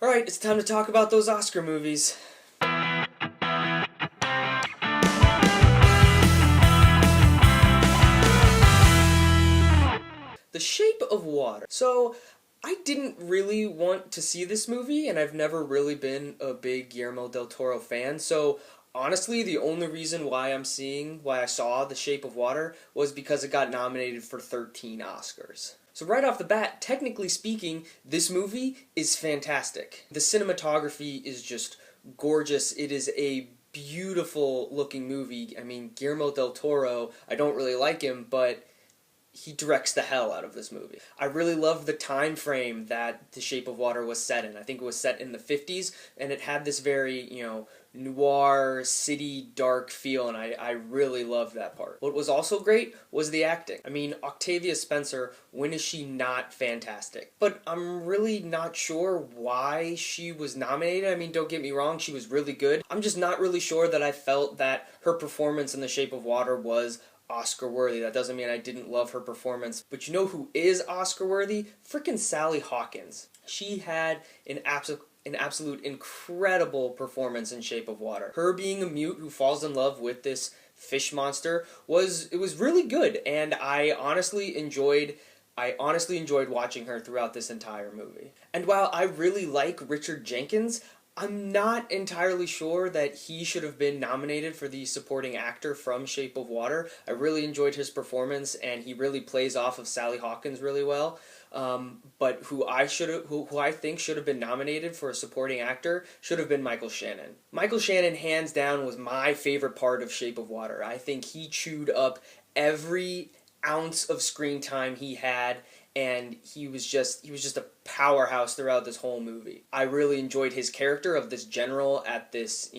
Alright, it's time to talk about those Oscar movies. The Shape of Water. So, I didn't really want to see this movie, and I've never really been a big Guillermo del Toro fan, so honestly, the only reason why I saw The Shape of Water was because it got nominated for 13 Oscars. So right off the bat, technically speaking, this movie is fantastic. The cinematography is just gorgeous. It is a beautiful looking movie. I mean, Guillermo del Toro, I don't really like him, but he directs the hell out of this movie. I really love the time frame that The Shape of Water was set in. I think it was set in the 50s, and it had this very, noir, city, dark feel, and I really loved that part. What was also great was the acting. I mean, Octavia Spencer, when is she not fantastic? But I'm really not sure why she was nominated. I mean, don't get me wrong, she was really good. I'm just not really sure that I felt that her performance in The Shape of Water was Oscar worthy. That doesn't mean I didn't love her performance. But you know who is Oscar worthy? Frickin' Sally Hawkins. She had an absolute incredible performance in Shape of Water. Her being a mute who falls in love with this fish monster was really good, and I honestly enjoyed watching her throughout this entire movie. And while I really like Richard Jenkins, I'm not entirely sure that he should have been nominated for the supporting actor from Shape of Water. I really enjoyed his performance, and he really plays off of Sally Hawkins really well. But who I think should have been nominated for a supporting actor should have been Michael Shannon. Michael Shannon, hands down, was my favorite part of Shape of Water. I think he chewed up every ounce of screen time he had, and he was just a powerhouse throughout this whole movie. I really enjoyed his character of this general at this,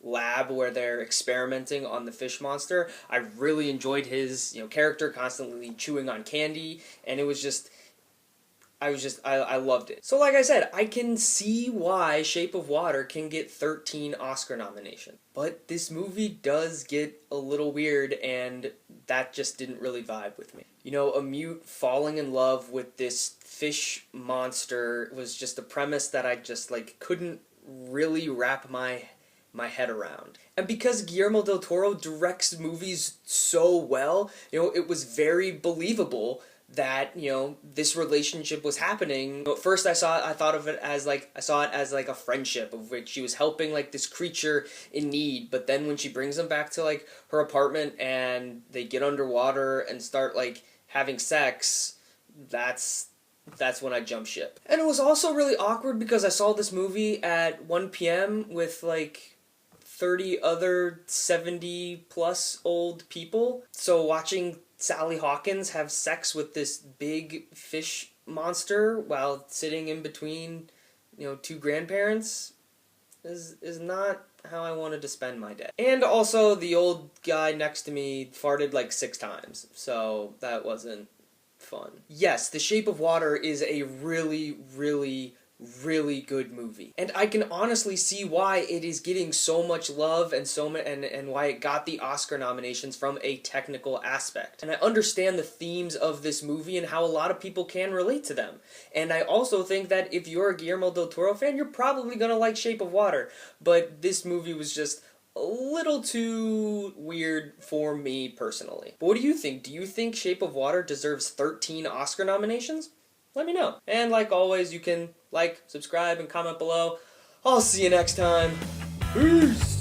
lab where they're experimenting on the fish monster. I really enjoyed his, character constantly chewing on candy, and it was just I loved it. So like I said, I can see why Shape of Water can get 13 Oscar nominations. But this movie does get a little weird, and that just didn't really vibe with me. A mute falling in love with this fish monster was just a premise that I just couldn't really wrap my head around. And because Guillermo del Toro directs movies so well, it was very believable that this relationship was happening. At first I saw it as a friendship of which she was helping this creature in need, but then when she brings him back to her apartment and they get underwater and start having sex, that's when I jumped ship. And it was also really awkward because I saw this movie at 1 p.m. with 30 other 70 plus old people, so watching Sally Hawkins have sex with this big fish monster while sitting in between, two grandparents is not how I wanted to spend my day. And also, the old guy next to me farted 6 times, so that wasn't fun. Yes, The Shape of Water is a really, really, really good movie, and I can honestly see why it is getting so much love and why it got the Oscar nominations from a technical aspect. And I understand the themes of this movie and how a lot of people can relate to them. And I also think that if you're a Guillermo del Toro fan, you're probably gonna like Shape of Water. But this movie was just a little too weird for me personally. But what do you think? Do you think Shape of Water deserves 13 Oscar nominations? Let me know. And like always, you can subscribe, and comment below. I'll see you next time. Peace!